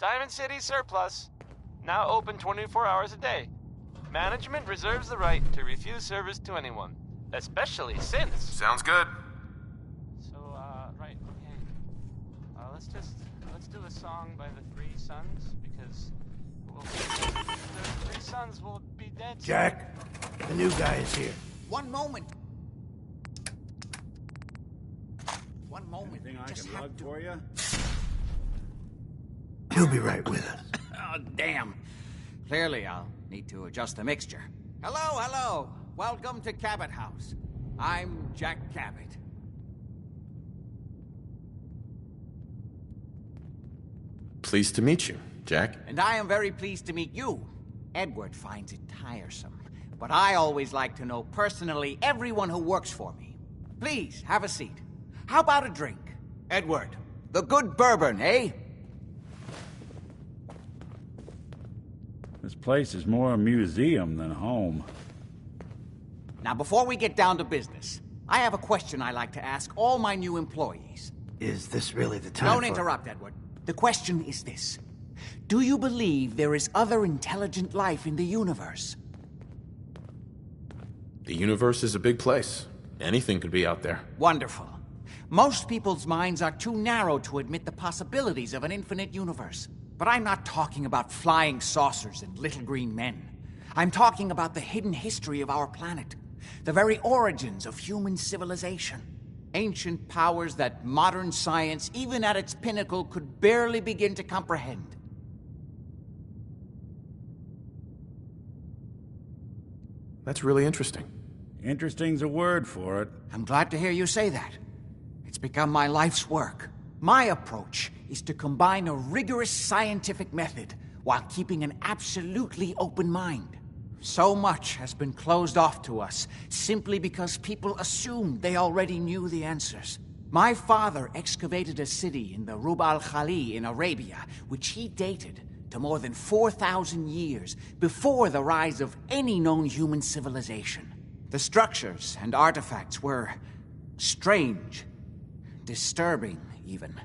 Diamond City surplus. Now open 24 hours a day. Management reserves the right to refuse service to anyone, especially since... Sounds good. So, right, okay. Let's do a song by the Three Sons, because the Three Sons will be dead soon. Jack, the new guy is here. One moment. One moment. Anything I can lug for you? He'll be right with us. Oh, damn. Clearly, I'll need to adjust the mixture. Hello, hello. Welcome to Cabot House. I'm Jack Cabot. Pleased to meet you, Jack. And I am very pleased to meet you. Edward finds it tiresome, but I always like to know personally everyone who works for me. Please, have a seat. How about a drink? Edward, the good bourbon, eh? This place is more a museum than home. Now, before we get down to business, I have a question I like to ask all my new employees. Is this really the time Don't interrupt, Edward. The question is this. Do you believe there is other intelligent life in the universe? The universe is a big place. Anything could be out there. Wonderful. Most people's minds are too narrow to admit the possibilities of an infinite universe. But I'm not talking about flying saucers and little green men. I'm talking about the hidden history of our planet. The very origins of human civilization. Ancient powers that modern science, even at its pinnacle, could barely begin to comprehend. That's really interesting. Interesting's a word for it. I'm glad to hear you say that. It's become my life's work. My approach is to combine a rigorous scientific method while keeping an absolutely open mind. So much has been closed off to us simply because people assumed they already knew the answers. My father excavated a city in the Rub al-Khali in Arabia, which he dated to more than 4,000 years before the rise of any known human civilization. The structures and artifacts were strange, disturbing even.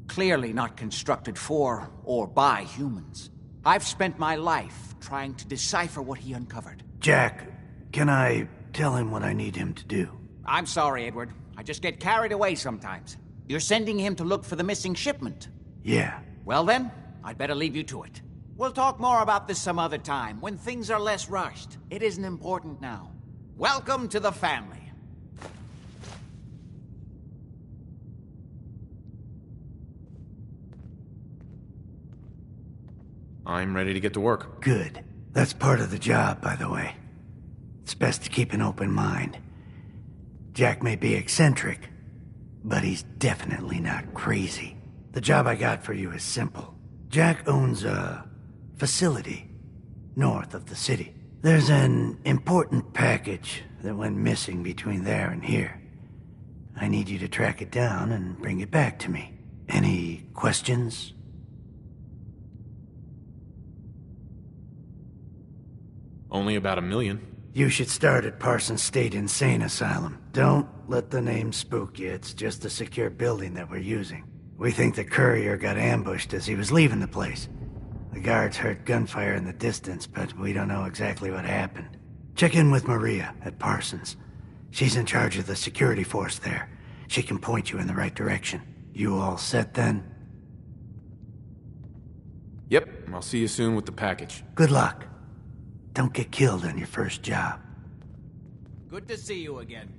Clearly not constructed for or by humans. I've spent my life trying to decipher what he uncovered. Jack, can I tell him what I need him to do? I'm sorry, Edward. I just get carried away sometimes. You're sending him to look for the missing shipment? Yeah. Well then, I'd better leave you to it. We'll talk more about this some other time, when things are less rushed. It isn't important now. Welcome to the family. I'm ready to get to work. Good. That's part of the job, by the way. It's best to keep an open mind. Jack may be eccentric, but he's definitely not crazy. The job I got for you is simple. Jack owns a facility north of the city. There's an important package that went missing between there and here. I need you to track it down and bring it back to me. Any questions? Only about 1 million. You should start at Parsons State Insane Asylum. Don't let the name spook you. It's just a secure building that we're using. We think the courier got ambushed as he was leaving the place. The guards heard gunfire in the distance, but we don't know exactly what happened. Check in with Maria at Parsons. She's in charge of the security force there. She can point you in the right direction. You all set then? Yep, I'll see you soon with the package. Good luck. Don't get killed on your first job. Good to see you again.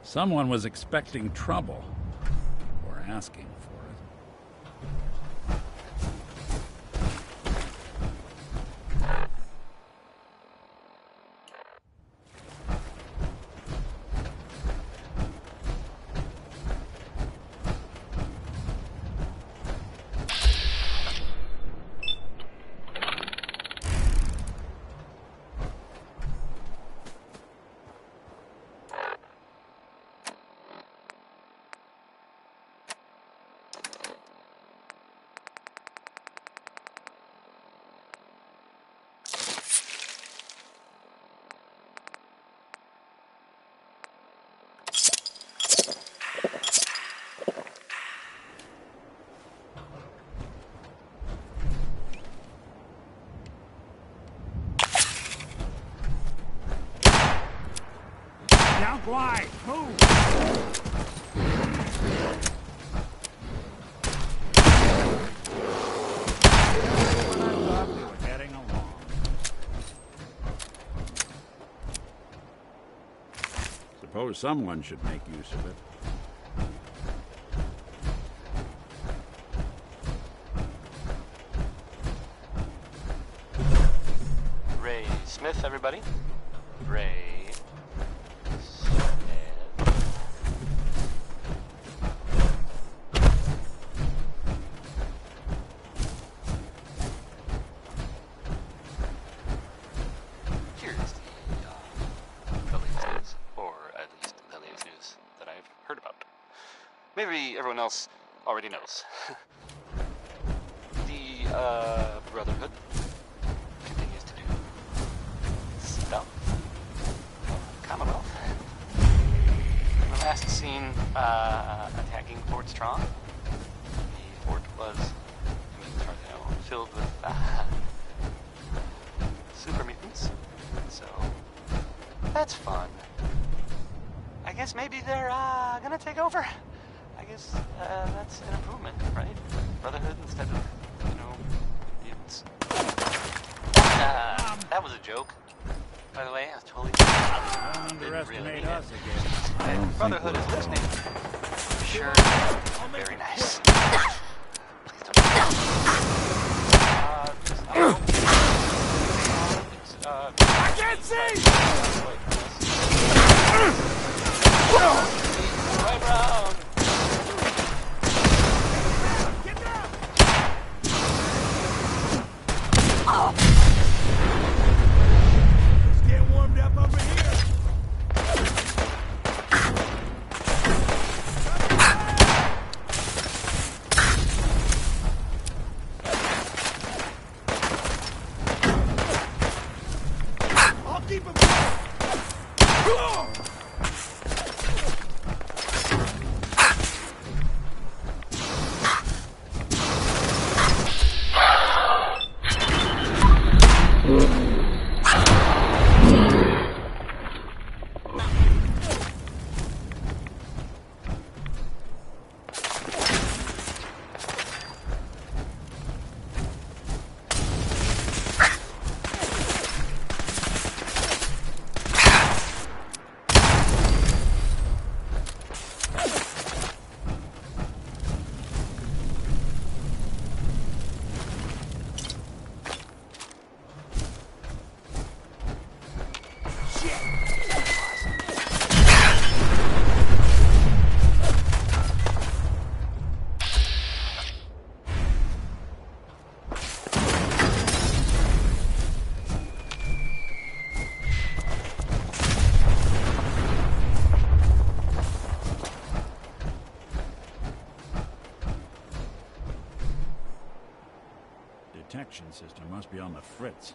Someone was expecting trouble. Or asking for it. Don't glide! Move! We were heading along. Suppose someone should make use of it. Ray Smith, everybody. Ray Smith. Here's the latest news, or at least the latest news that I've heard about. Maybe everyone else already knows. The Brotherhood continues to do stuff. Commonwealth. The last scene attacking Fort Strong. The fort was, as far as I know, filled with super mutants. So that's fun. I guess maybe they're gonna take over. I guess that's an improvement, right? Brotherhood instead of, mutants. That was a joke. By the way, I was totally... Don't underestimate really us again. If Brotherhood is listening, sure, very nice. Please don't... I can't see! Right round! Get down! Let's get warmed up over here. I'll keep him going. Detection system must be on the fritz.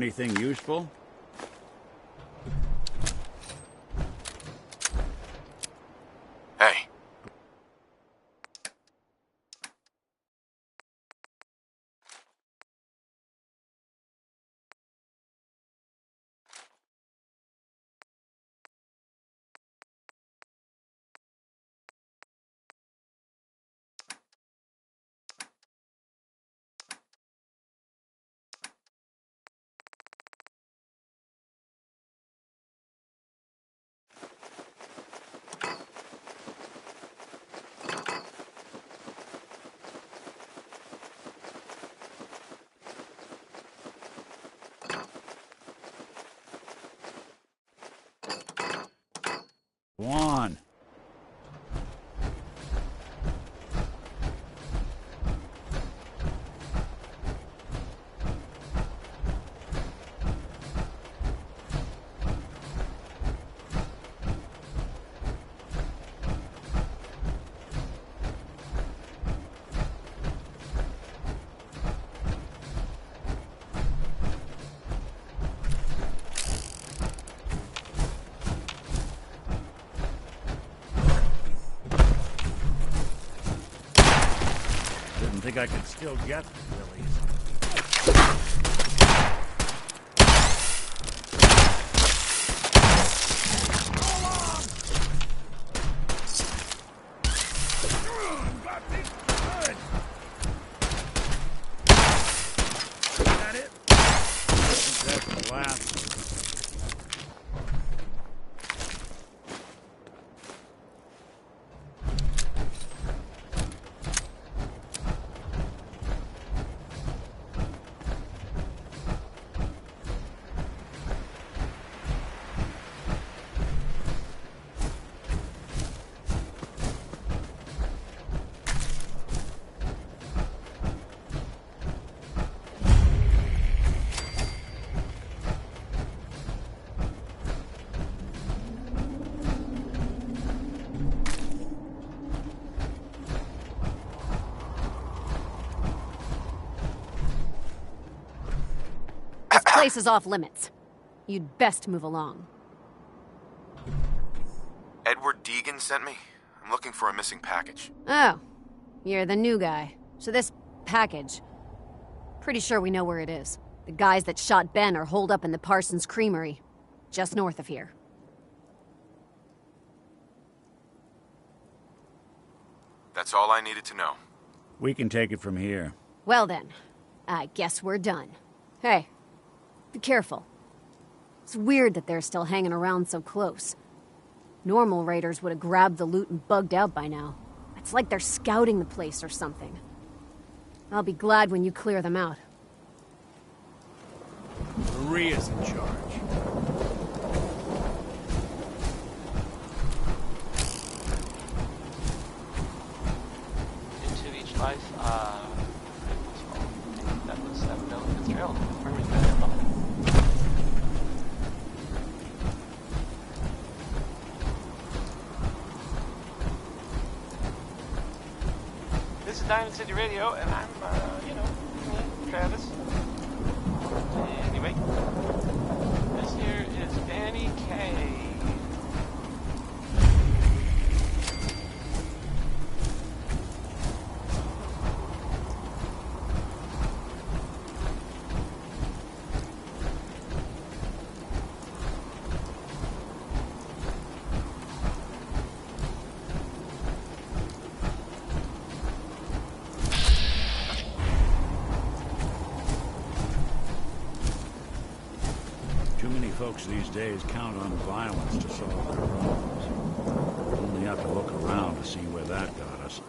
anything useful? Hey. Go on. Didn't think I could still get Willies. Is that it? I think that's the last. Place is off limits. You'd best move along. Edward Deegan sent me. I'm looking for a missing package. Oh, you're the new guy. So this package... Pretty sure we know where it is. The guys that shot Ben are holed up in the Parsons Creamery, just north of here. That's all I needed to know. We can take it from here. Well then, I guess we're done. Hey, be careful. It's weird that they're still hanging around so close. Normal raiders would have grabbed the loot and bugged out by now. It's like they're scouting the place or something. I'll be glad when you clear them out. Maria's in charge. Into each life, that was the trail. Where was that? This is Diamond City Radio, and I'm, me, Travis. Anyway, this here is Danny K. Too many folks these days count on violence to solve their problems. Only have to look around to see where that got us.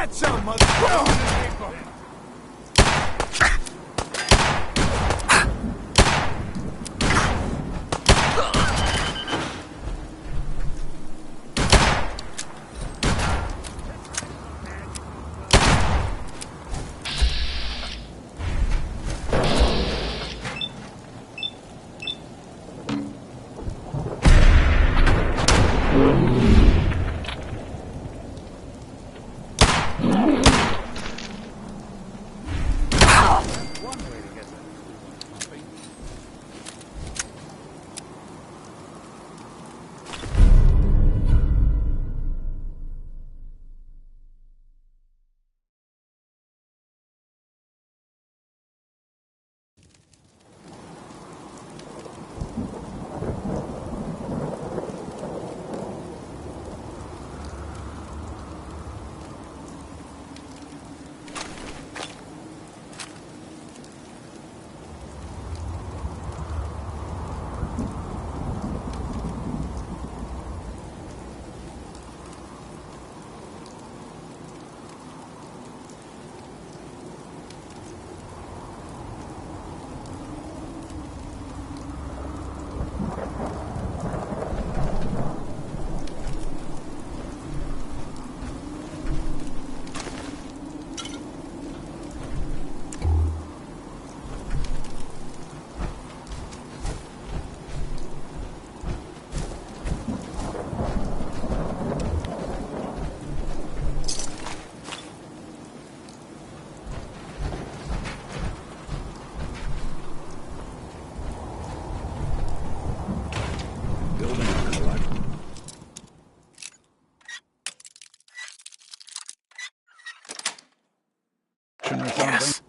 Catch some, motherfucker! Yes.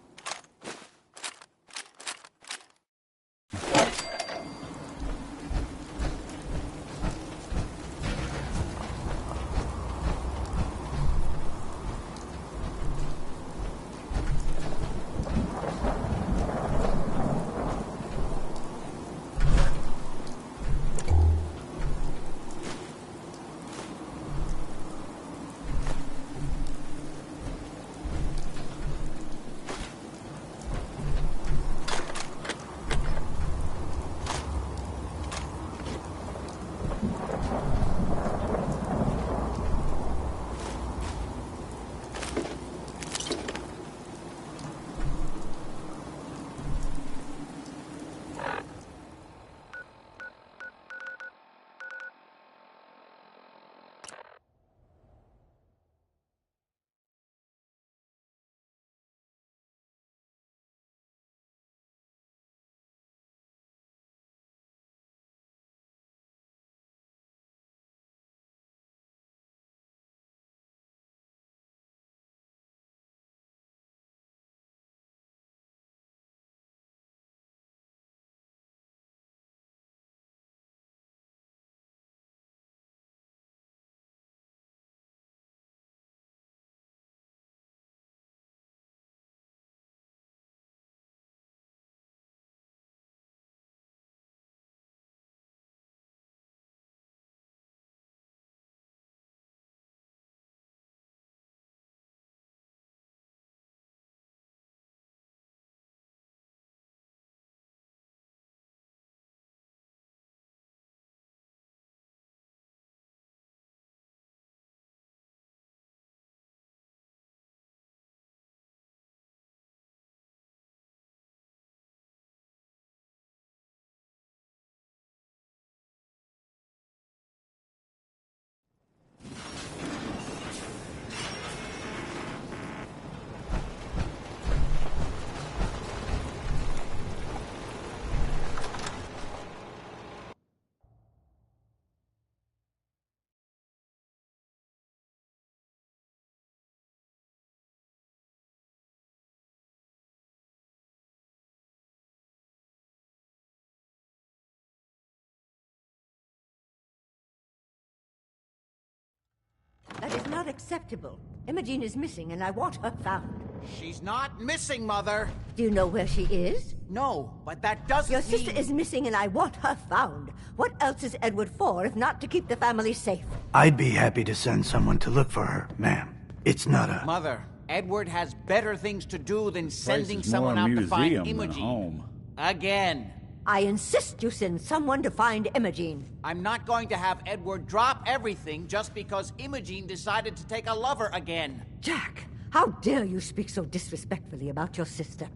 That is not acceptable. Imogene is missing, and I want her found. She's not missing, Mother. Do you know where she is? No, but that doesn't Your sister mean... is missing, and I want her found. What else is Edward for, if not to keep the family safe? I'd be happy to send someone to look for her, ma'am. It's not a... Mother, Edward has better things to do than sending Place is someone more out to find museum than Imogene. home. Again. I insist you send someone to find Imogene. I'm not going to have Edward drop everything just because Imogene decided to take a lover again. Jack, how dare you speak so disrespectfully about your sister?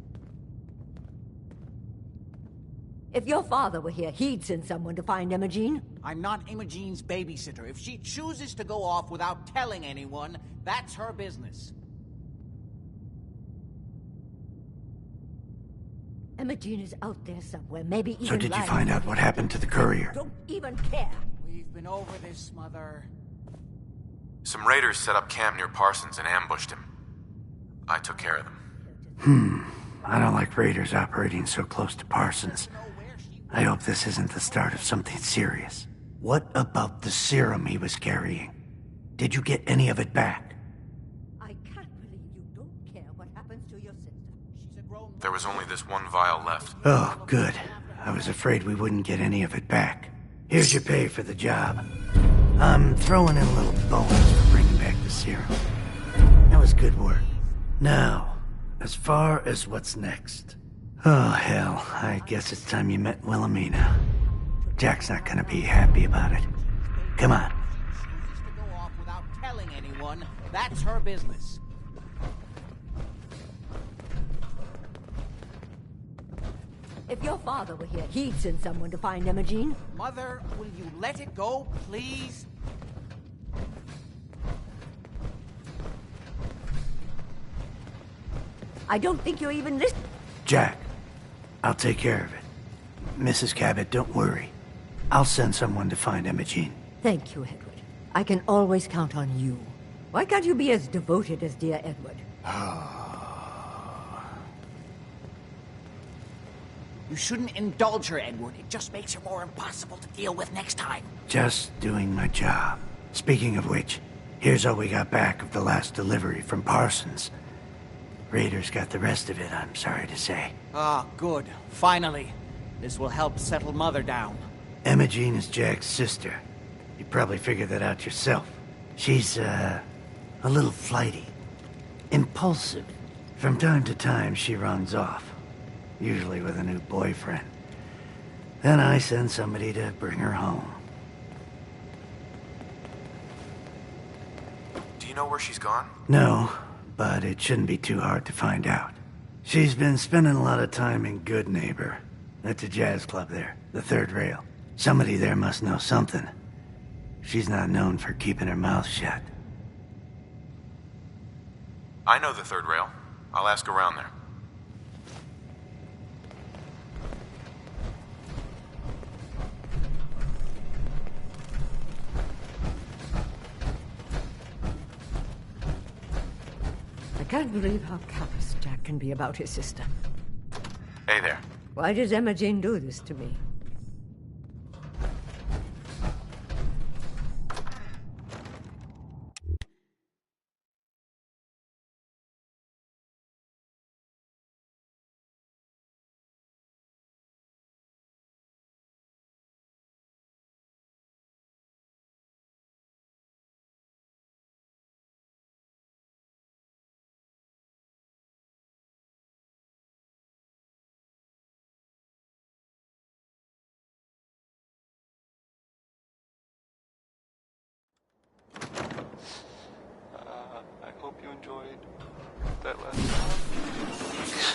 If your father were here, he'd send someone to find Imogene. I'm not Imogene's babysitter. If she chooses to go off without telling anyone, that's her business. Imogene is out there somewhere, maybe even So did you lying. find out what happened to the courier? Don't even care. We've been over this, Mother. Some raiders set up camp near Parsons and ambushed him. I took care of them. I don't like raiders operating so close to Parsons. I hope this isn't the start of something serious. What about the serum he was carrying? Did you get any of it back? I can't believe you don't care what happens to your sister. She's a grown There was only this one vial left. Oh, good. I was afraid we wouldn't get any of it back. Here's your pay for the job. I'm throwing in a little bonus for bringing back the serum. That was good work. Now, as far as what's next. Oh, hell. I guess it's time you met Wilhelmina. Jack's not gonna be happy about it. Come on. chooses to go off without telling anyone, that's her business. If your father were here, he'd send someone to find Imogene. Mother, will you let it go, please? I don't think you're even listening. Jack, I'll take care of it. Mrs. Cabot, don't worry. I'll send someone to find Imogene. Thank you, Edward. I can always count on you. Why can't you be as devoted as dear Edward? You shouldn't indulge her, Edward. It just makes her more impossible to deal with next time. Just doing my job. Speaking of which, here's all we got back of the last delivery from Parsons. Raiders got the rest of it, I'm sorry to say. Ah, good. Finally. This will help settle Mother down. Imogene is Jack's sister. You probably figured that out yourself. She's, a little flighty. Impulsive. From time to time, she runs off. Usually with a new boyfriend. Then I send somebody to bring her home. Do you know where she's gone? No, but it shouldn't be too hard to find out. She's been spending a lot of time in Good Neighbor. That's a jazz club there, the Third Rail. Somebody there must know something. She's not known for keeping her mouth shut. I know the Third Rail. I'll ask around there. I can't believe how callous Jack can be about his sister. Hey there. Why does Imogene do this to me? I hope you enjoyed that last song.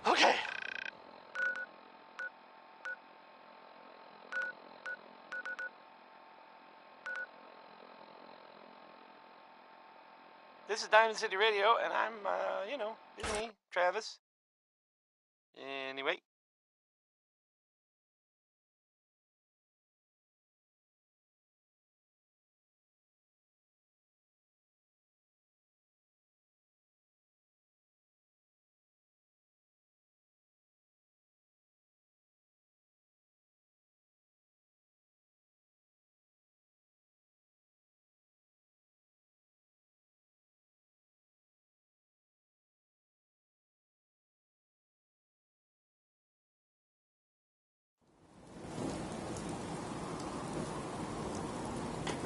Okay. This is Diamond City Radio, and I'm, it's me, Travis. Anyway.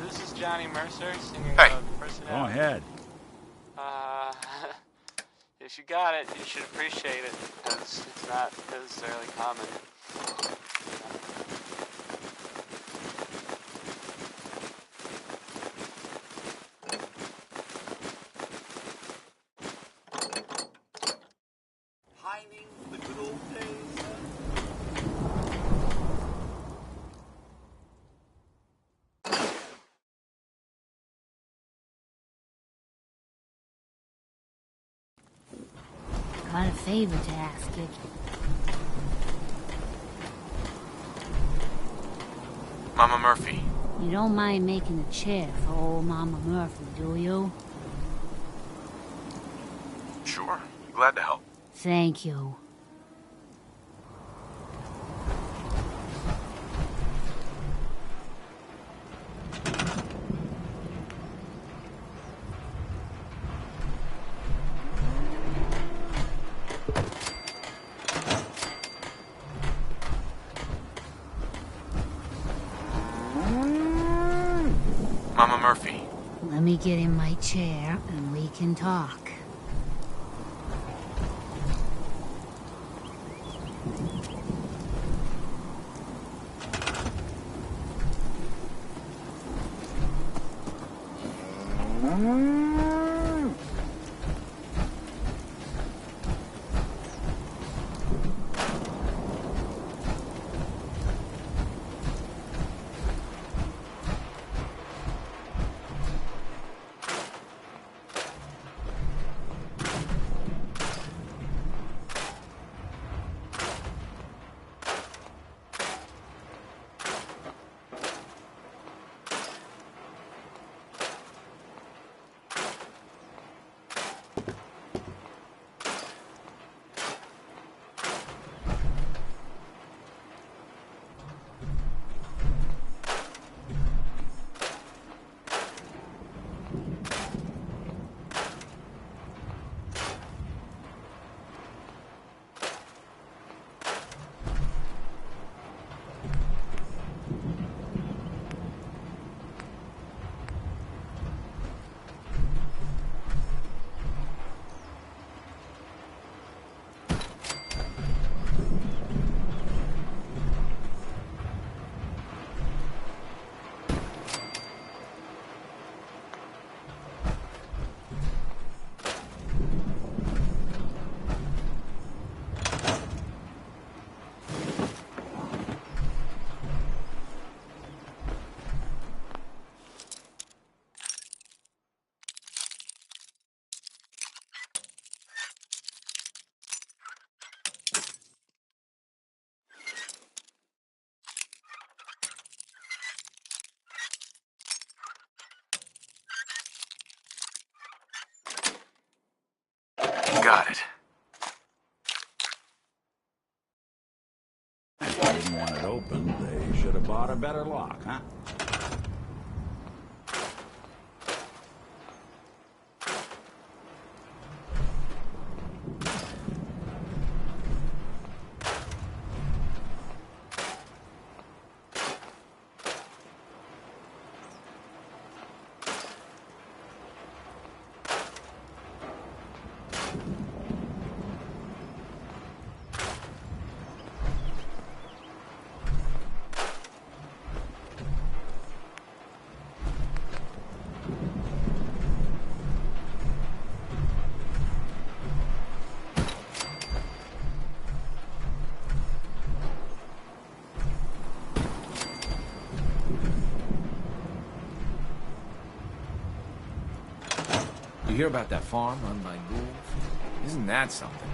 this is Johnny Mercer singing Hey. about personality. Go ahead. If you got it, you should appreciate it, because it's not necessarily common. Pining for the good old days. Got a favor to ask you. Mama Murphy. You don't mind making a chair for old Mama Murphy, do you? Sure. Glad to help. Thank you. Mama Murphy. Let me get in my chair and we can talk. Got it. If they didn't want it open, they should have bought a better lock, huh? You hear about that farm run by ghouls? Isn't that something?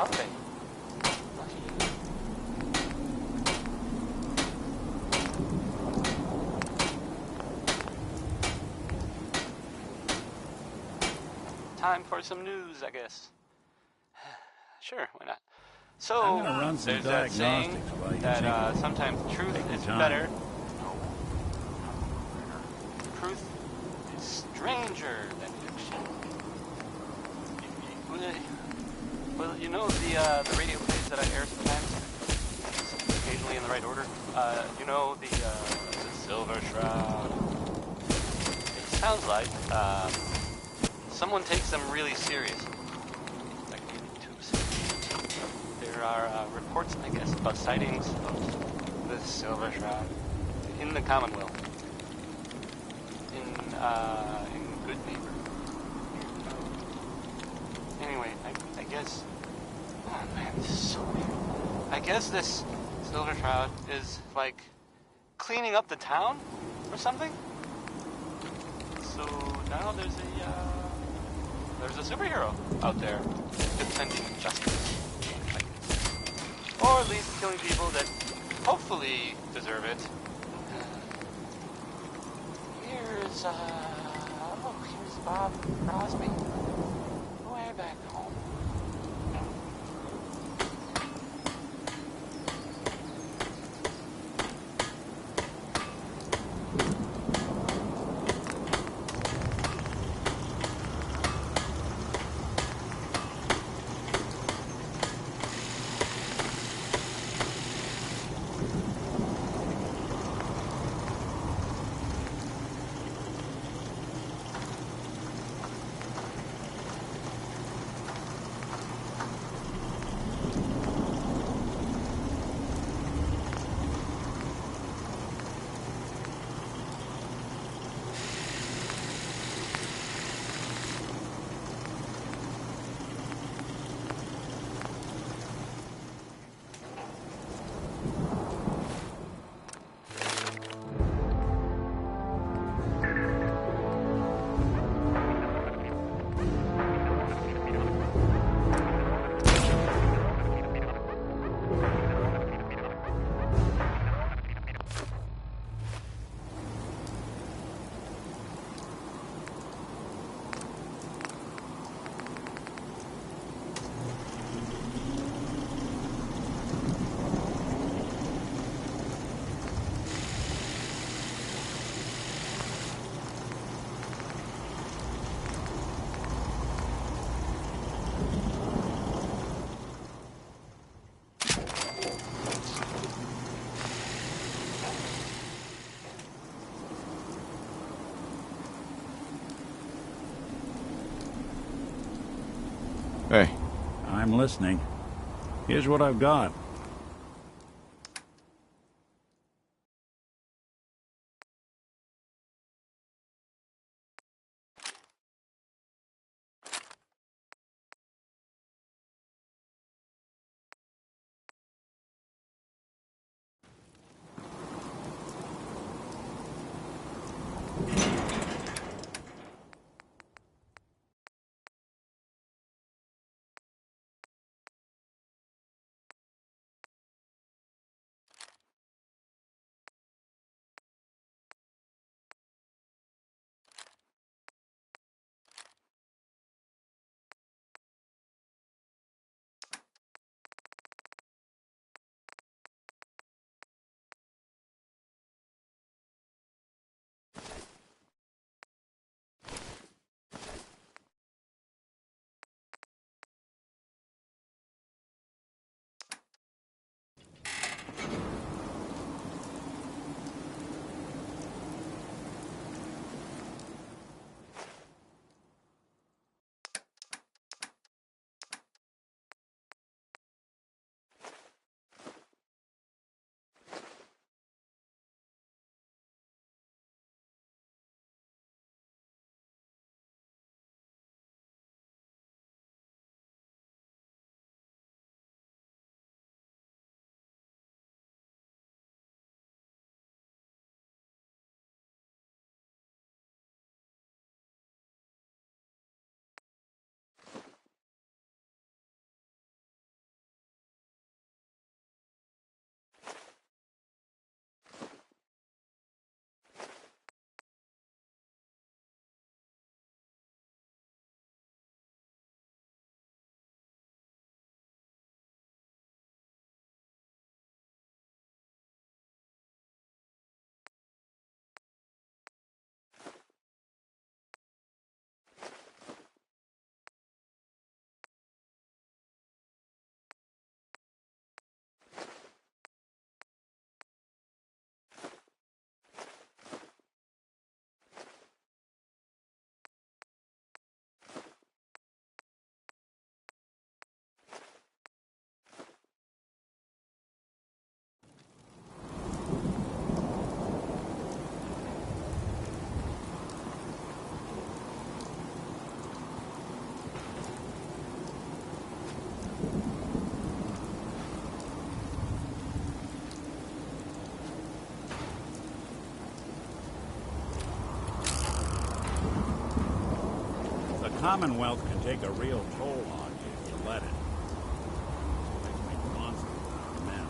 coffee. Lucky you. Time for some news, I guess. Sure, why not? So, I'm gonna run some there's that saying diagnostics while you that take sometimes truth Take your is time. better. Truth is stranger than fiction. Well, you know the radio plays that I air sometimes, occasionally in the right order. You know the Silver Shroud. It sounds like someone takes them really serious. Like really too serious. There are reports, I guess, about sightings of the Silver Shroud in the Commonwealth. In Good Neighbor. Anyway, I guess... Oh man, this is so weird. I guess this Silver Shroud is, like, cleaning up the town or something? So now there's a superhero out there defending justice. Or at least killing people that hopefully deserve it. Here's Bob Crosby. Way back home. Hey. I'm listening. Here's what I've got. Commonwealth can take a real toll on you if you let it. It makes me monster without men.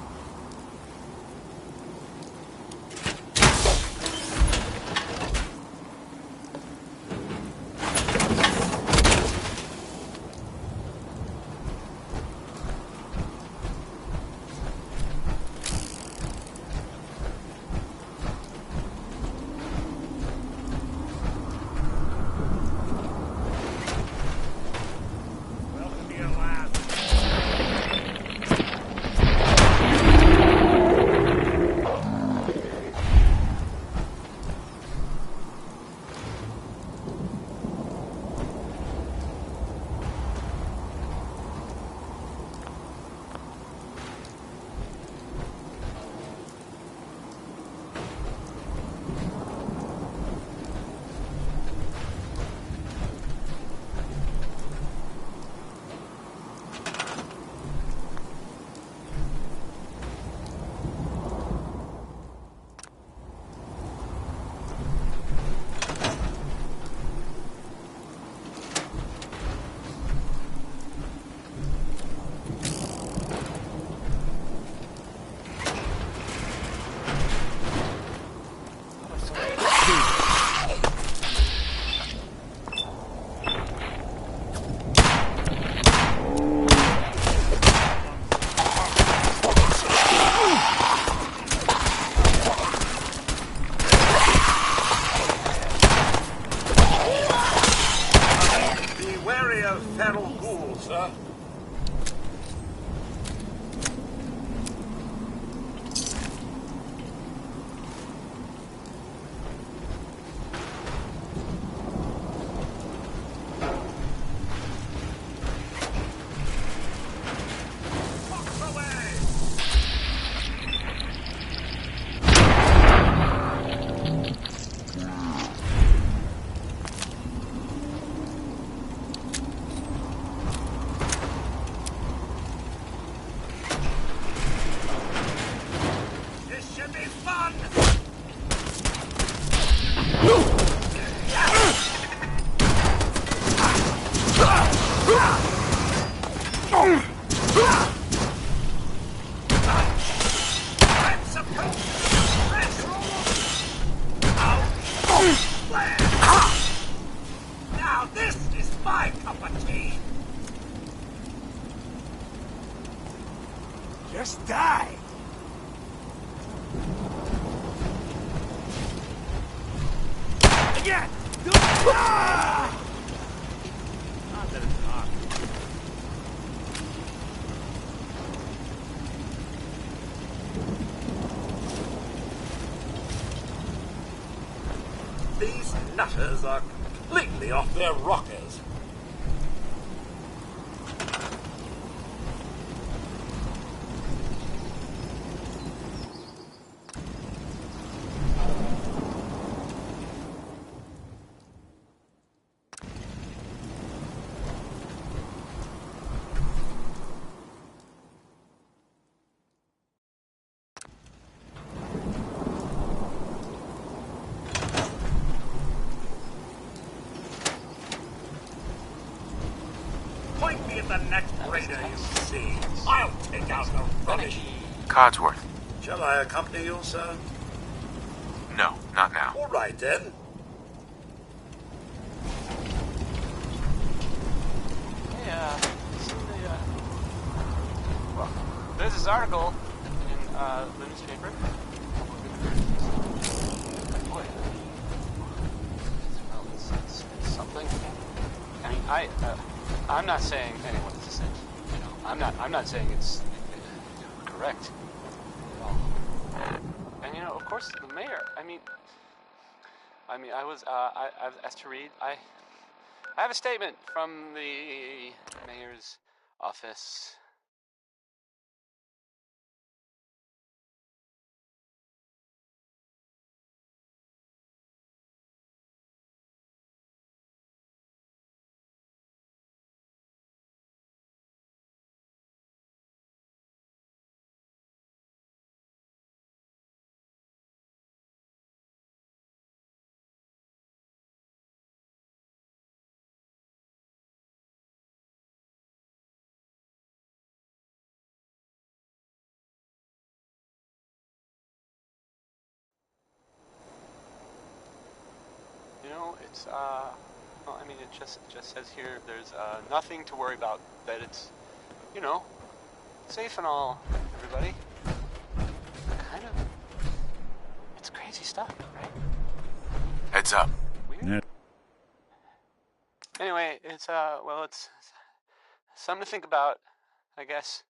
Welcome to your lab. Be wary of feral ghouls, sir. Fox away! This should be fun! I'm supposed to press out. Now this is my cup of tea. Just die! Again! Not that it's not. These nutters are completely off their rockers. Point me at the next raider you see. I'll take out the rubbish. Codsworth. Shall I accompany you, sir? No, not now. All right, then. Yeah, well, there's this article in the newspaper. Boy, well, it's something. I mean, I'm not saying anyone is a saint. You know, I'm not saying it's correct at all. And you know, of course, the mayor. I mean, I was I've asked to read. I have a statement from the mayor's office. it's, well, I mean, it just says here there's, nothing to worry about, that it's, you know, safe and all, everybody. Kind of, it's crazy stuff, right? Heads up. Weird. Yeah. Anyway, it's, well, it's something to think about, I guess.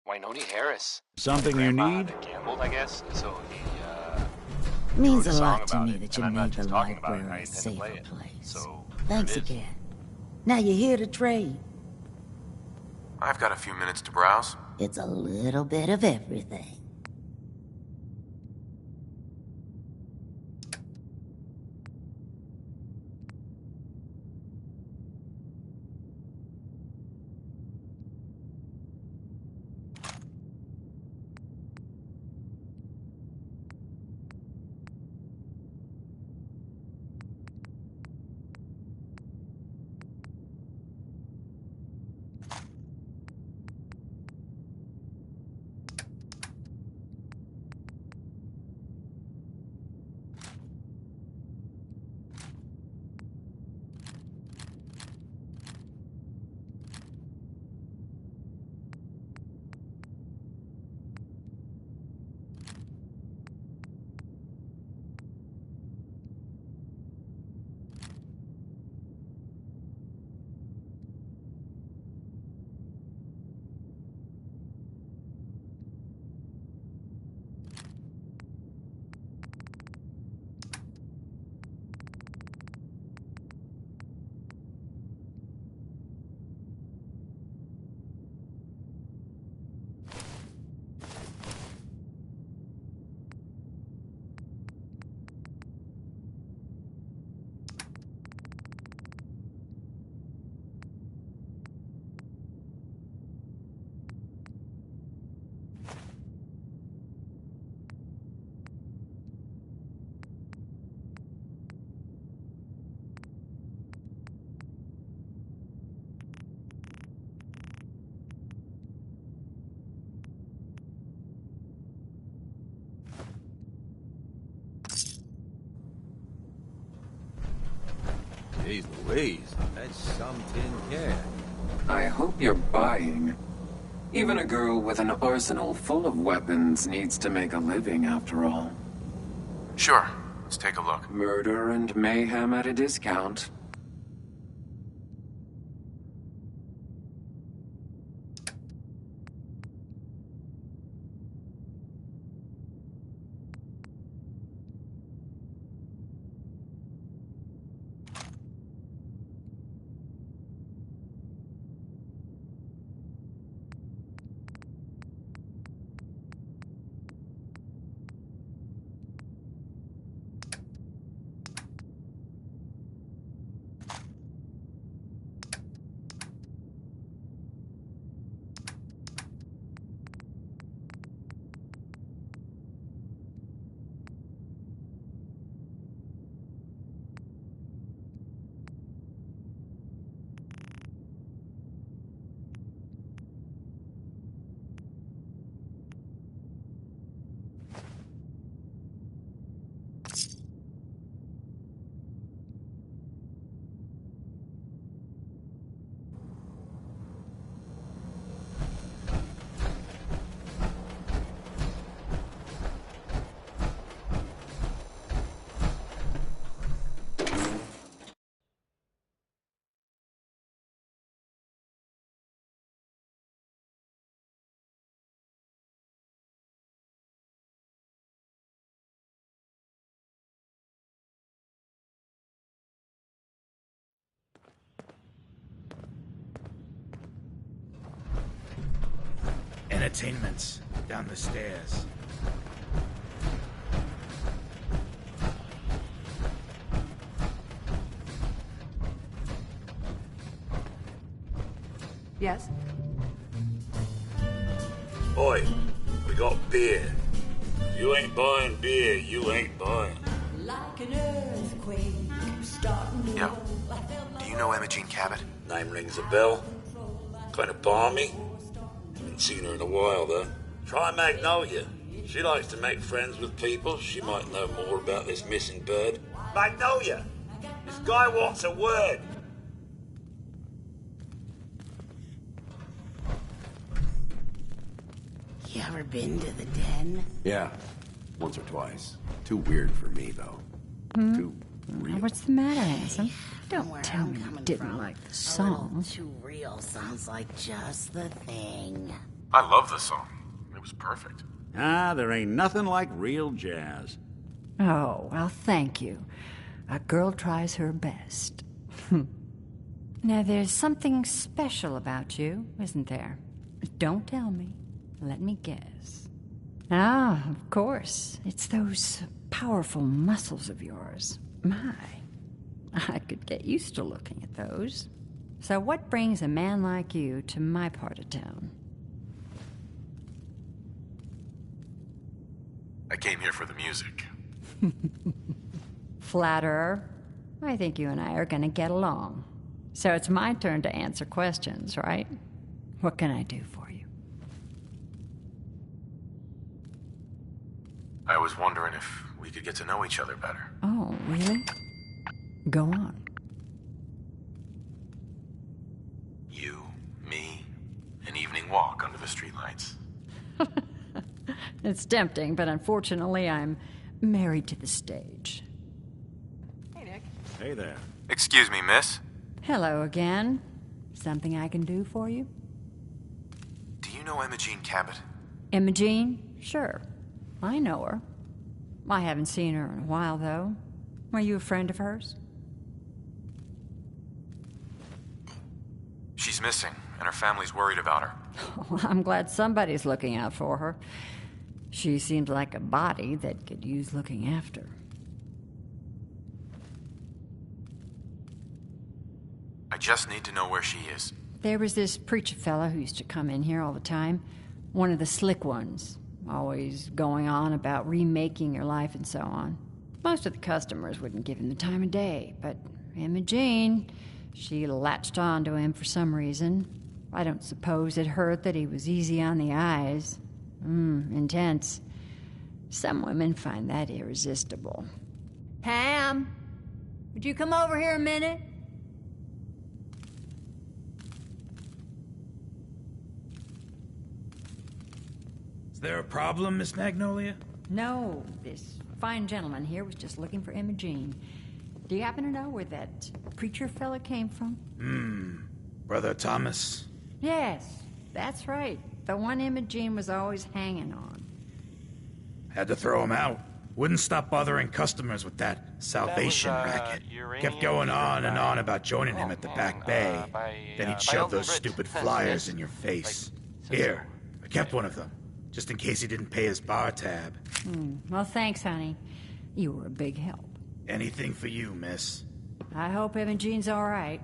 Wynoni Harris. Something you Grandpa need? that gambled, I guess, so he, Means wrote a song lot to about me it, that and you I'm not made the just talking about it, I library a intend to safer play it. place. So, Thanks here it is. again. Now you're here to trade. I've got a few minutes to browse. It's a little bit of everything. Jeez Louise, that's some tin can. I hope you're buying. Even a girl with an arsenal full of weapons needs to make a living, after all. Sure. Let's take a look. Murder and mayhem at a discount. Entertainment's down the stairs. Yes? Oi, we got beer. If you ain't buying beer, you ain't buying. Like an earthquake starting to Yo, do you know Imogene Cabot? Name rings a bell. Kind of balmy. Haven't seen her in a while, though. Try Magnolia. She likes to make friends with people. She might know more about this missing bird. Magnolia! This guy wants a word. You ever been to the den? Yeah, once or twice. Too weird for me, though. Too real. What's the matter, handsome? Don't Don't tell me you didn't like the song. Too real sounds like just the thing. I love the song. It was perfect. Ah, there ain't nothing like real jazz. Oh, well, thank you. A girl tries her best. Now, there's something special about you, isn't there? Don't tell me. Let me guess. Ah, of course. It's those powerful muscles of yours. My, I could get used to looking at those. So what brings a man like you to my part of town? I came here for the music. Flatterer. I think you and I are gonna get along. So it's my turn to answer questions, right? What can I do for you? I was wondering if we could get to know each other better. Oh, really? Go on. You, me, an evening walk under the streetlights. It's tempting, but unfortunately I'm married to the stage. Hey, Nick. Hey there. Excuse me, miss. Hello again. Something I can do for you? Do you know Imogene Cabot? Imogene? Sure. I know her. I haven't seen her in a while, though. Are you a friend of hers? She's missing, and her family's worried about her. Well, I'm glad somebody's looking out for her. She seems like a body that could use looking after. I just need to know where she is. There was this preacher fella who used to come in here all the time. One of the slick ones. Always going on about remaking your life and so on. Most of the customers wouldn't give him the time of day, but Imogene, she latched on to him for some reason. I don't suppose it hurt that he was easy on the eyes. Intense. Some women find that irresistible. Pam, would you come over here a minute? Is there a problem, Miss Magnolia? No, this fine gentleman here was just looking for Imogene. Do you happen to know where that preacher fella came from? Brother Thomas? Yes, that's right. The one Imogene was always hanging on. Had to throw him out. Wouldn't stop bothering customers with that salvation racket. Kept going on and on about joining him at the back bay. Then he'd shove those stupid flyers in your face. Here, I kept one of them, just in case he didn't pay his bar tab. Well, thanks, honey. You were a big help. Anything for you, miss. I hope Imogene's all right.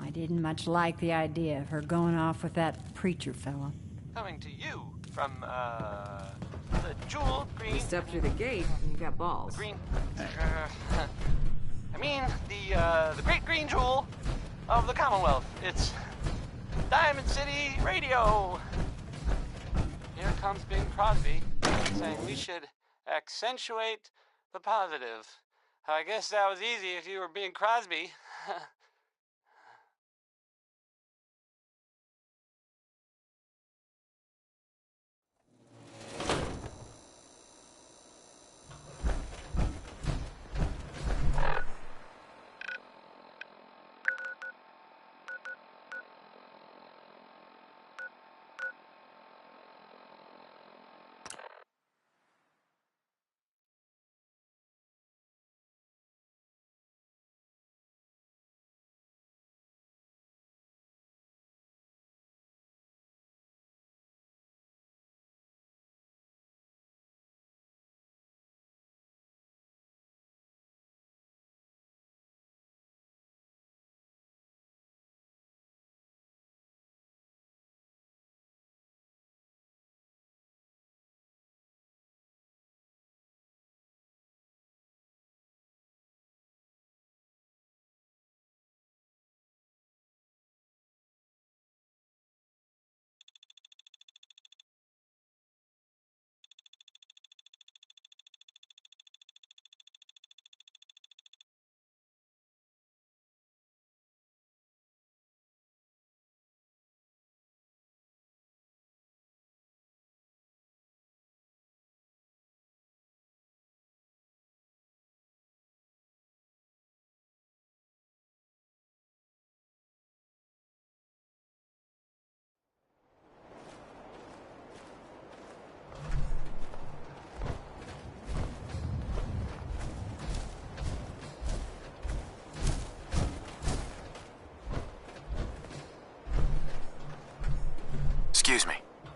I didn't much like the idea of her going off with that preacher fella. Coming to you from, the jewel green... You step through the gate and you got balls. Green... I mean, the great green jewel of the Commonwealth. It's Diamond City Radio. Here comes Bing Crosby saying we should accentuate the positive. I guess that was easy if you were Bing Crosby.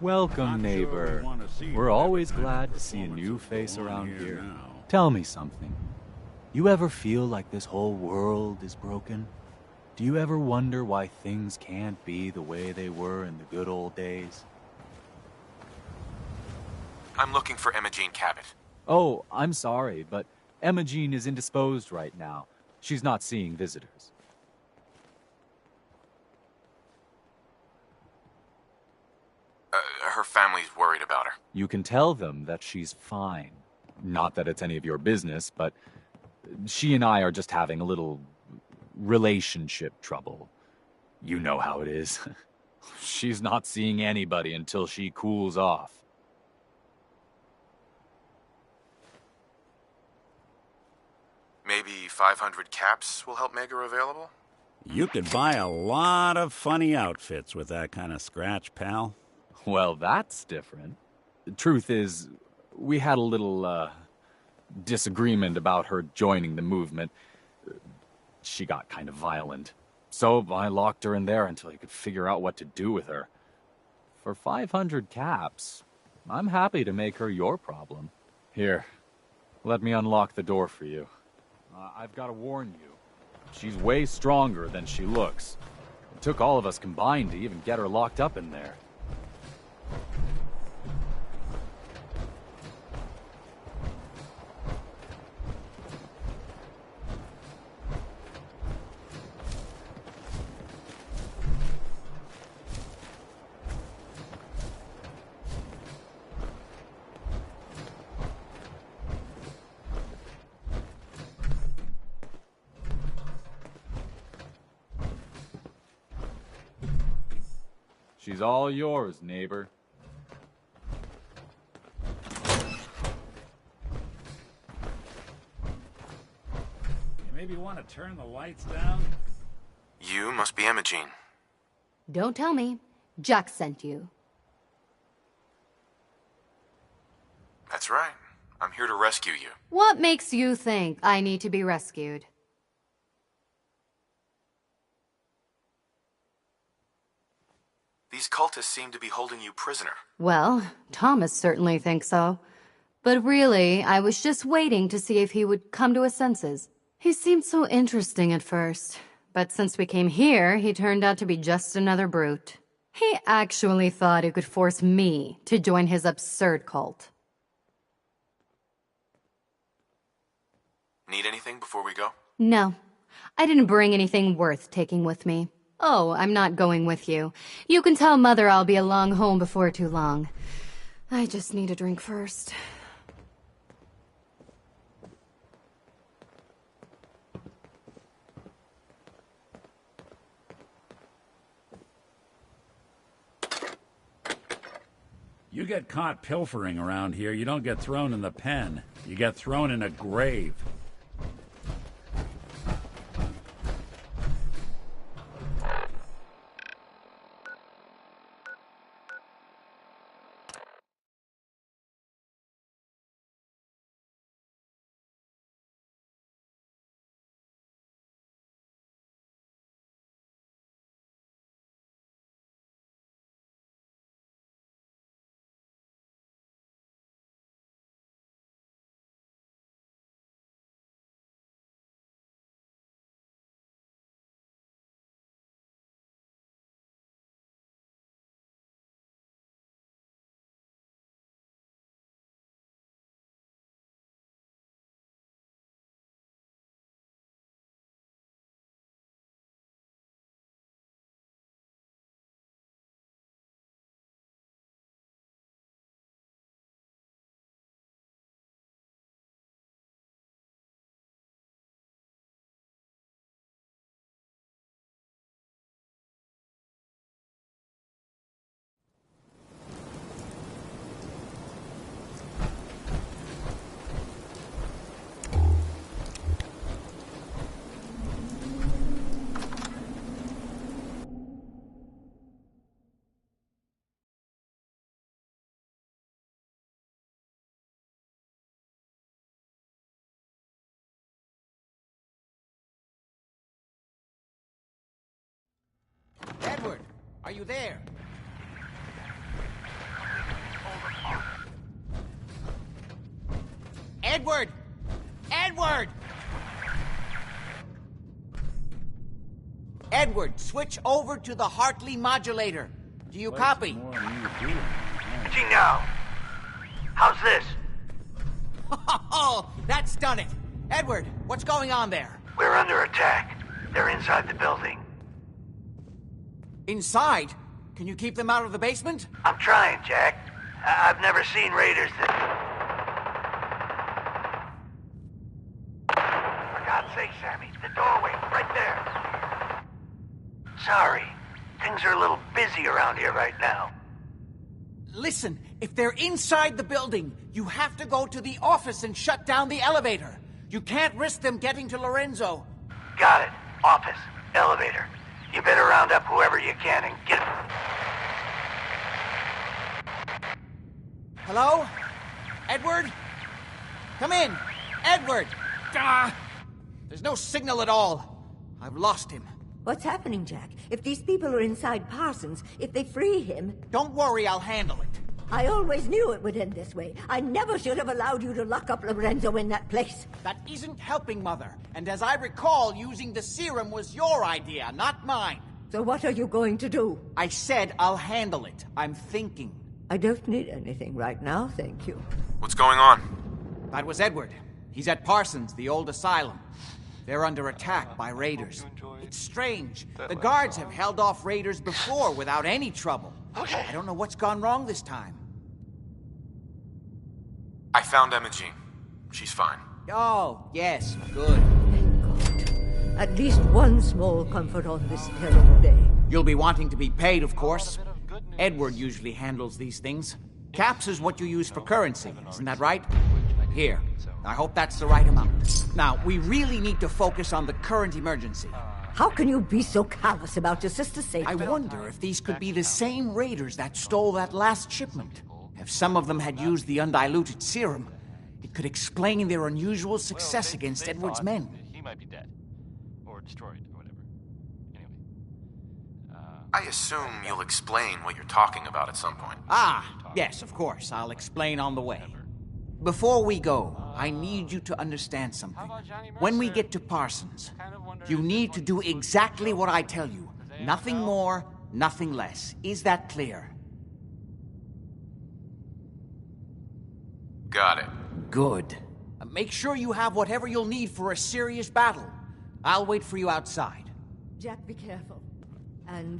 Welcome, neighbor. We're always glad to see a new face around here. Tell me something. You ever feel like this whole world is broken? Do you ever wonder why things can't be the way they were in the good old days? I'm looking for Emma Jean Cabot. Oh, I'm sorry, but Emma Jean is indisposed right now. She's not seeing visitors. Her family's worried about her. You can tell them that she's fine. Not that it's any of your business, but she and I are just having a little relationship trouble. You know how it is. She's not seeing anybody until she cools off. Maybe 500 caps will help make her available? You could buy a lot of funny outfits with that kind of scratch, pal. Well, that's different. The truth is, we had a little, disagreement about her joining the movement. She got kind of violent. So I locked her in there until I could figure out what to do with her. For 500 caps, I'm happy to make her your problem. Here, let me unlock the door for you. I've got to warn you, she's way stronger than she looks. It took all of us combined to even get her locked up in there. She's all yours, neighbor. You maybe want to turn the lights down? You must be Emma Jean. Don't tell me. Jack sent you. That's right. I'm here to rescue you. What makes you think I need to be rescued? These cultists seem to be holding you prisoner. Well, Thomas certainly thinks so. But really, I was just waiting to see if he would come to his senses. He seemed so interesting at first, but since we came here, he turned out to be just another brute. He actually thought he could force me to join his absurd cult. Need anything before we go? No, I didn't bring anything worth taking with me. Oh, I'm not going with you. You can tell Mother I'll be along home before too long. I just need a drink first. You get caught pilfering around here, you don't get thrown in the pen. You get thrown in a grave. Edward, are you there? Edward! Edward! Edward, switch over to the Hartley modulator. Do you copy? Gino! How's this? Oh, that's done it. Edward, what's going on there? We're under attack. They're inside the building. Inside? Can you keep them out of the basement? I'm trying, Jack. I've never seen raiders that... For God's sake, Sammy, the doorway, right there. Sorry. Things are a little busy around here right now. Listen, if they're inside the building, you have to go to the office and shut down the elevator. You can't risk them getting to Lorenzo. Got it. Office. Elevator. You better round up whoever you can and get... Hello? Edward? Come in. Edward! There's no signal at all. I've lost him. What's happening, Jack? If these people are inside Parsons, if they free him... Don't worry, I'll handle it. I always knew it would end this way. I never should have allowed you to lock up Lorenzo in that place. That isn't helping, Mother. And as I recall, using the serum was your idea, not mine. So what are you going to do? I said I'll handle it. I'm thinking. I don't need anything right now, thank you. What's going on? That was Edward. He's at Parsons, the old asylum. They're under attack by raiders. It's strange. The guards have held off raiders before without any trouble. Okay. I don't know what's gone wrong this time. I found Imogene. She's fine. Oh, yes, good. Thank God. At least one small comfort on this terrible day. You'll be wanting to be paid, of course. Edward usually handles these things. Caps is what you use for currency, isn't that right? Here. I hope that's the right amount. Now, we really need to focus on the current emergency. How can you be so callous about your sister's safety? I wonder if these could be the same raiders that stole that last shipment. If some of them had used the undiluted serum, it could explain their unusual success against Edward's men. He might be dead. Or destroyed, or whatever. Anyway. I assume you'll explain what you're talking about at some point. Yes, of course. I'll explain on the way. Before we go, I need you to understand something. When we get to Parsons, you need to do exactly what I tell you. Nothing more, nothing less. Is that clear? Got it. Good. Make sure you have whatever you'll need for a serious battle. I'll wait for you outside. Jack, be careful. And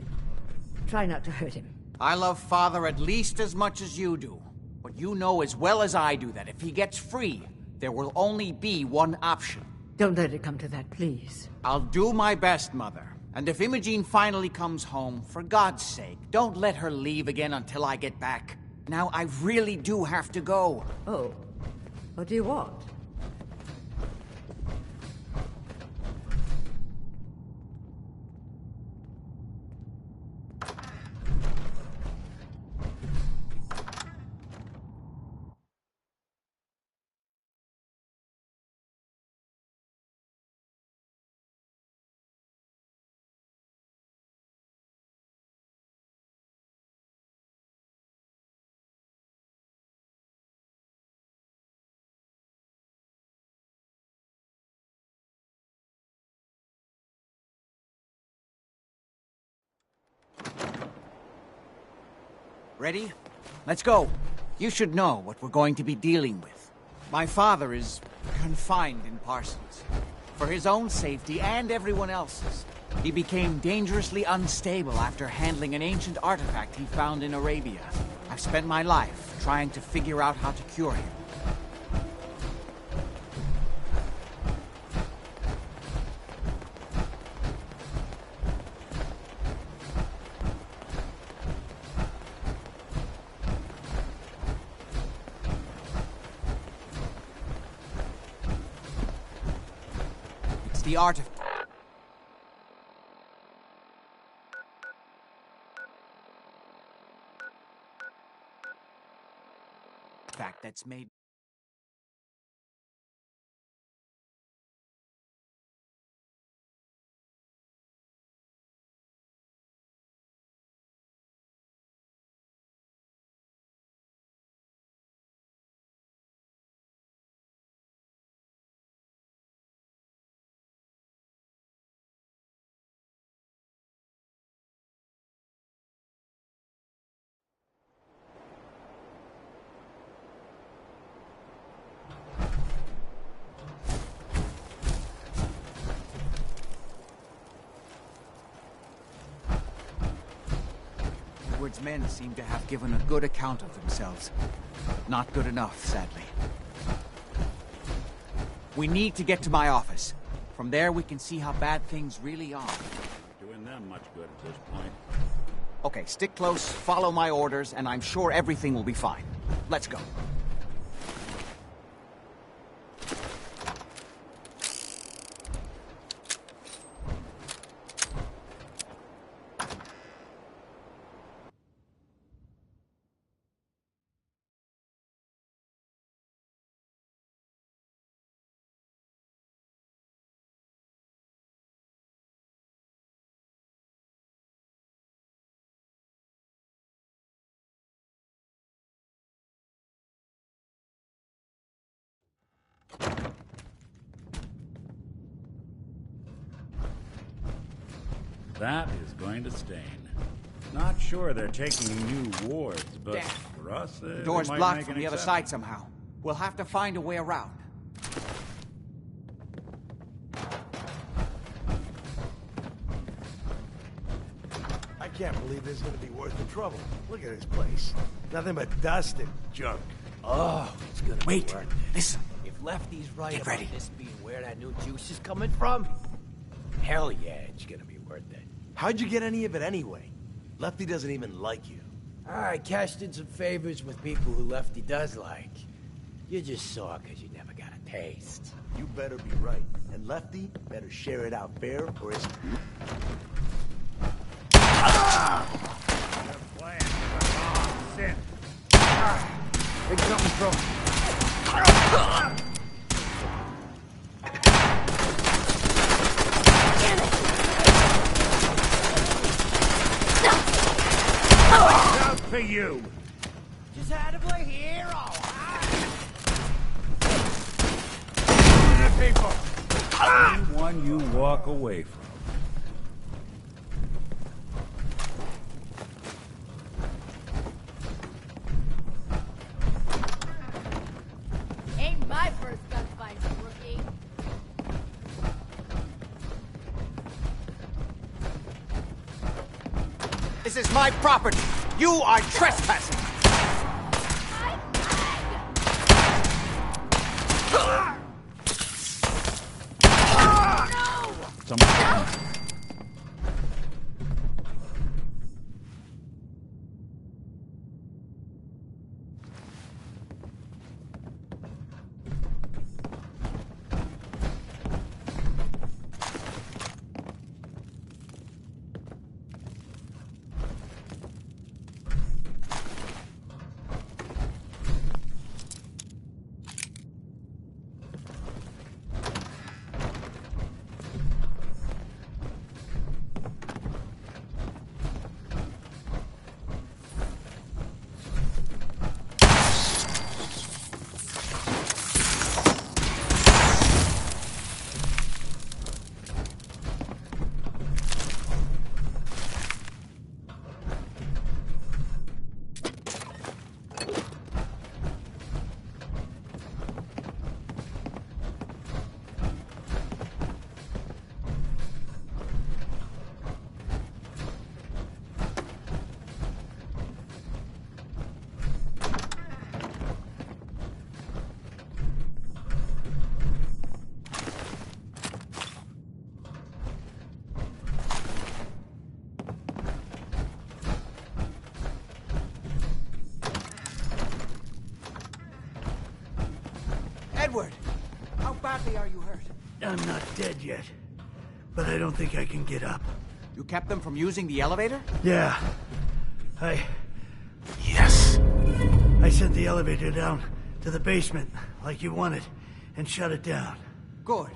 try not to hurt him. I love Father at least as much as you do. But you know as well as I do that if he gets free, there will only be one option. Don't let it come to that, please. I'll do my best, Mother. And if Imogene finally comes home, for God's sake, don't let her leave again until I get back. Now, I really do have to go. Oh. What do you want? Ready? Let's go. You should know what we're going to be dealing with. My father is confined in Parsons. For his own safety and everyone else's. He became dangerously unstable after handling an ancient artifact he found in Arabia. I've spent my life trying to figure out how to cure him. The artifact that's made Edward's men seem to have given a good account of themselves. Not good enough, sadly. We need to get to my office. From there, we can see how bad things really are. Doing them much good at this point. Okay, stick close, follow my orders, and I'm sure everything will be fine. Let's go. That is going to stain. Not sure they're taking new wards, but Damn. for us, The they door's might blocked make from an the other exception. side somehow. We'll have to find a way around. I can't believe this is gonna be worth the trouble. Look at this place. Nothing but dust and junk. Oh, it's gonna Wait, be worth it. listen. If Lefty's right Get about ready. this being where that new juice is coming from, hell yeah, it's gonna be worth it. How'd you get any of it anyway? Lefty doesn't even like you. I cashed in some favors with people who Lefty does like. You just saw because you never got a taste. You better be right, and Lefty better share it out fair or it's... Big something from. Out for you! Just had to play hero, Anyone you walk away from. Ain't my first gunfight, rookie. This is my property. You are trespassing. Edward, how badly are you hurt? I'm not dead yet, but I don't think I can get up. You kept them from using the elevator? Yeah. Yes. I sent the elevator down to the basement, like you wanted, and shut it down. Good.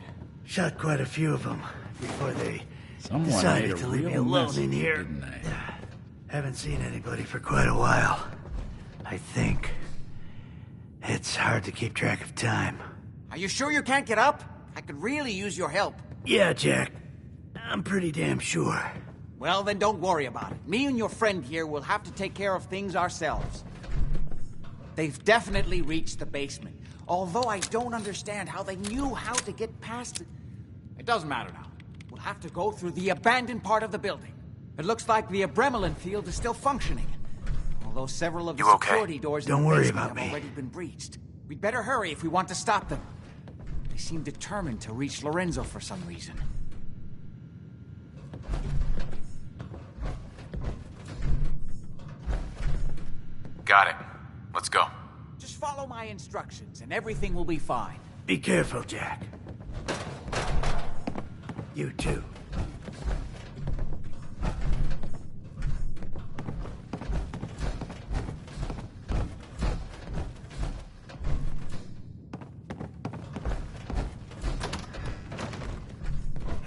Shot quite a few of them before they Someone decided made a to leave me real alone mess, in here. didn't they? Haven't seen anybody for quite a while. I think. It's hard to keep track of time. Are you sure you can't get up? I could really use your help. Yeah, Jack. I'm pretty damn sure. Well, then don't worry about it. Me and your friend here will have to take care of things ourselves. They've definitely reached the basement. Although I don't understand how they knew how to get past it. It doesn't matter now. We'll have to go through the abandoned part of the building. It looks like the Abremelin field is still functioning. although several of the You okay? security doors in Don't the worry basement about have me. already been breached. We'd better hurry if we want to stop them. They seem determined to reach Lorenzo for some reason. Got it. Let's go. Just follow my instructions and everything will be fine. Be careful, Jack. You too.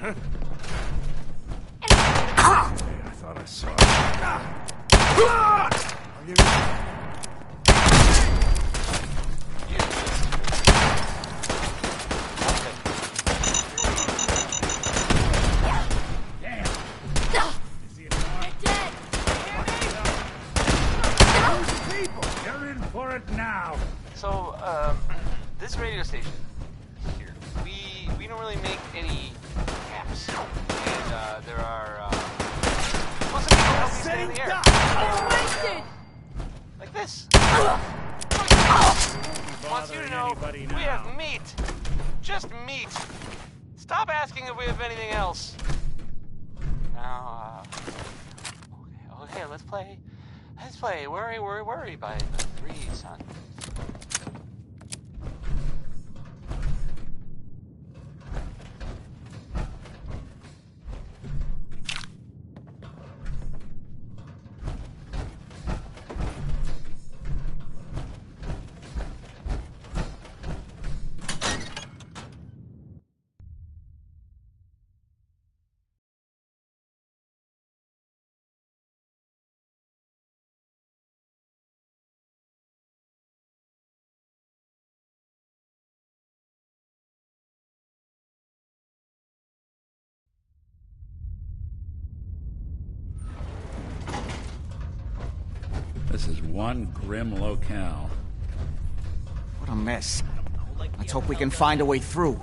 I thought I saw You're in for it now. So, this radio station here, we don't really make any caps, and there are well, some people help me stay in the air. Wasted! Like this. Wants you to know we have meat. Just meat. Stop asking if we have anything else. Now, okay, let's play. Let's play Worry, Worry, Worry by the Three Sons. This is one grim locale. What a mess. Let's hope we can find a way through.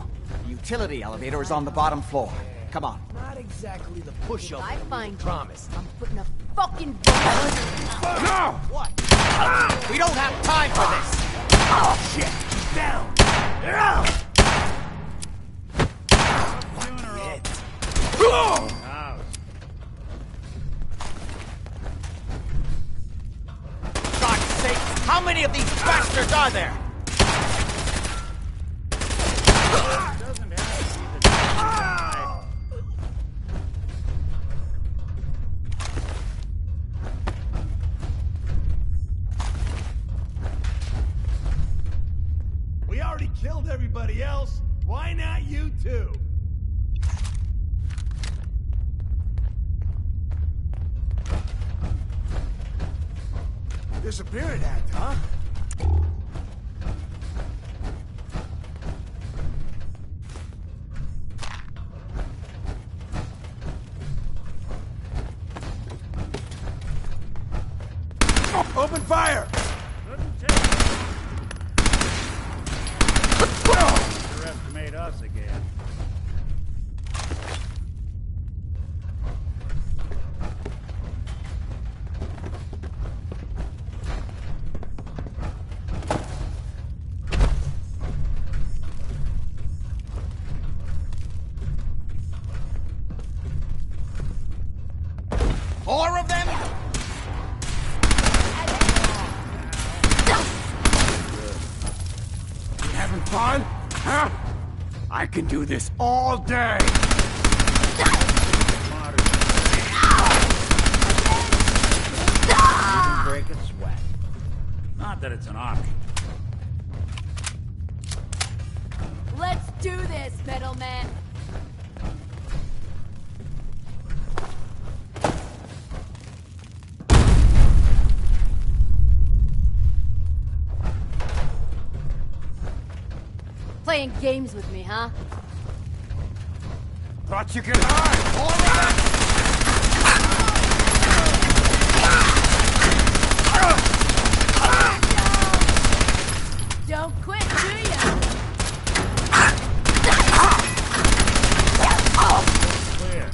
The utility elevator is on the bottom floor. Come on. Not exactly the If pushover I find you, promised. I'm putting a fucking bullet. No! What? We don't have time for this! Oh, shit! Down! God's sake, how many of these bastards are there? We already killed everybody else. Why not you too? Disappearing act, huh? Open fire! Underestimate us again. Four of them? You having fun? Huh? I can do this all day! Even break a sweat. Not that it's an option. Let's do this, middleman. Playing games with me, huh? Thought you could hide! Don't quit, do ya? Clear.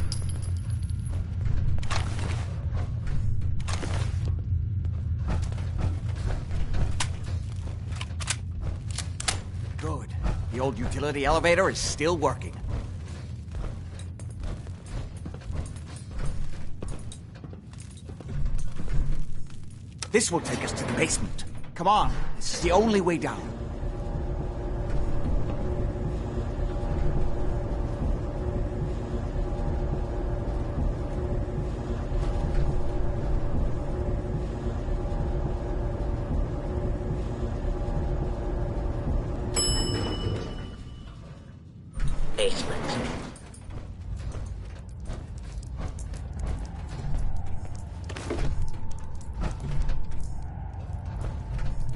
The old utility elevator is still working. This will take us to the basement. Come on, this is the only way down. Basement.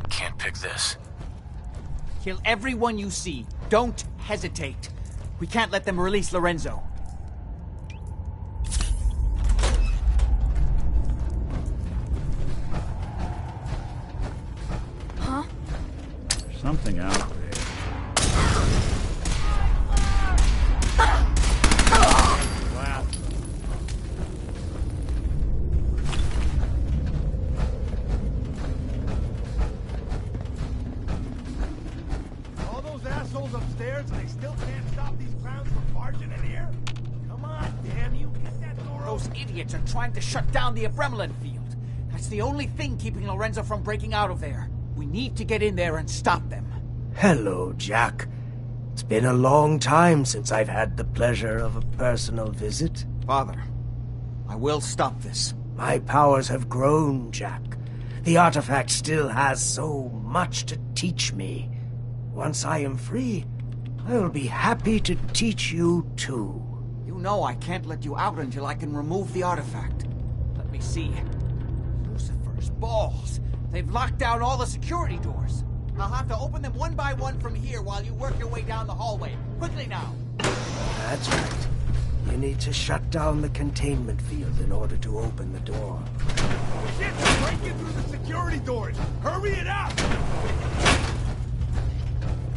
Can't pick this. Kill everyone you see. Don't hesitate. We can't let them release Lorenzo. Huh? There's something out there. All those assholes upstairs, and they still can't stop these clowns from barging in here? Come on, damn you, get that door open. Those idiots are trying to shut down the Abremlin field. That's the only thing keeping Lorenzo from breaking out of there. We need to get in there and stop them. Hello, Jack. It's been a long time since I've had the pleasure of a personal visit. Father, I will stop this. My powers have grown, Jack. The artifact still has so much to teach me. Once I am free, I will be happy to teach you too. You know I can't let you out until I can remove the artifact. Let me see. Lucifer's balls. They've locked down all the security doors. I'll have to open them one by one from here while you work your way down the hallway. Quickly now. That's right. You need to shut down the containment field in order to open the door. Shit, they're breaking through the security doors! Hurry it up!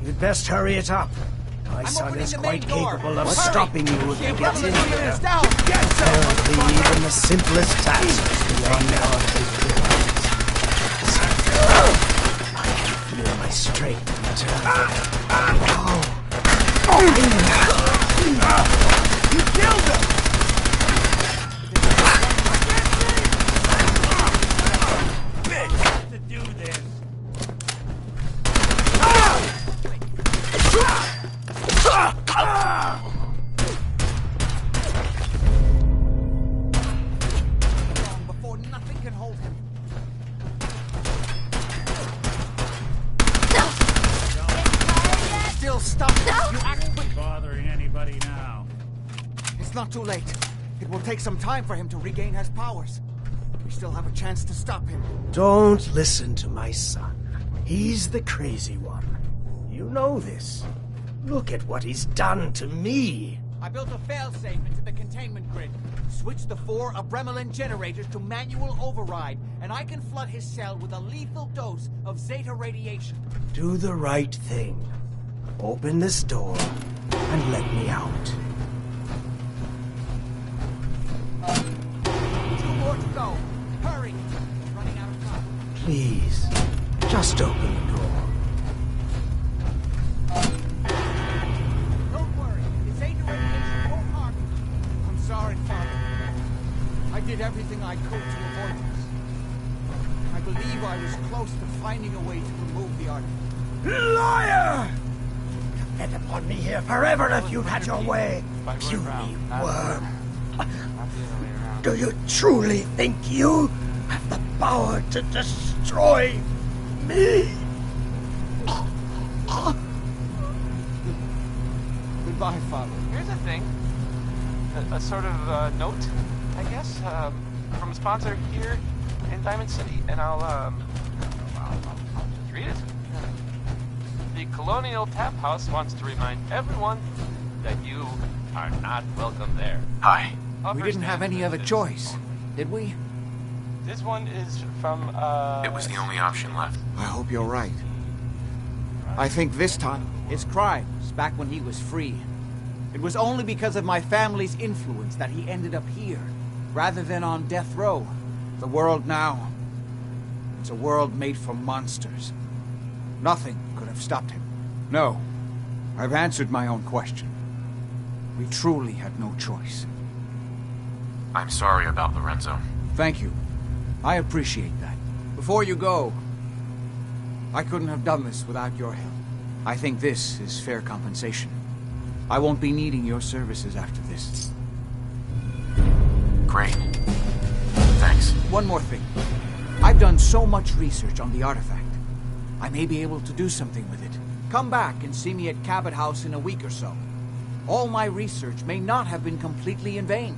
You'd best hurry it up. My son is quite capable of stopping you if he gets in there. Apparently, even the simplest tasks beyond our capabilities. I can feel my strength return. You killed him! To do this. Before nothing can hold him. Still stuck. You act quick. Bothering anybody now? It's not too late. It will take some time for him to regain his powers. We still have a chance to stop him. Don't listen to my son. He's the crazy one. You know this. Look at what he's done to me. I built a failsafe into the containment grid. Switched the 4 Abremlin generators to manual override, and I can flood his cell with a lethal dose of Zeta radiation. Do the right thing. Open this door and let me out. 2 more to go. Hurry! We're running out of time. Please, just open the door. Don't worry. The Zeta radiation won't harm you. I'm sorry, Father. I did everything I could to avoid this. I believe I was close to finding a way to remove the artifact. Liar! Get upon me here forever if you've had your way, puny worm. Do you truly think you have the power to destroy me? Goodbye, Father. Here's a thing. A sort of note, I guess, from a sponsor here in Diamond City, and I'll just read it. The Colonial Tap House wants to remind everyone that you are not welcome there. Hi. We didn't have any other choice, did we? This one is from, It was the only option left. I hope you're right. I think this time, his crimes back when he was free. It was only because of my family's influence that he ended up here, rather than on death row. The world now, it's a world made for monsters. Nothing could have stopped him. No, I've answered my own question. We truly had no choice. I'm sorry about Lorenzo. Thank you. I appreciate that. Before you go, I couldn't have done this without your help. I think this is fair compensation. I won't be needing your services after this. Great. Thanks. One more thing. I've done so much research on the artifact. I may be able to do something with it. Come back and see me at Cabot House in a week or so. All my research may not have been completely in vain.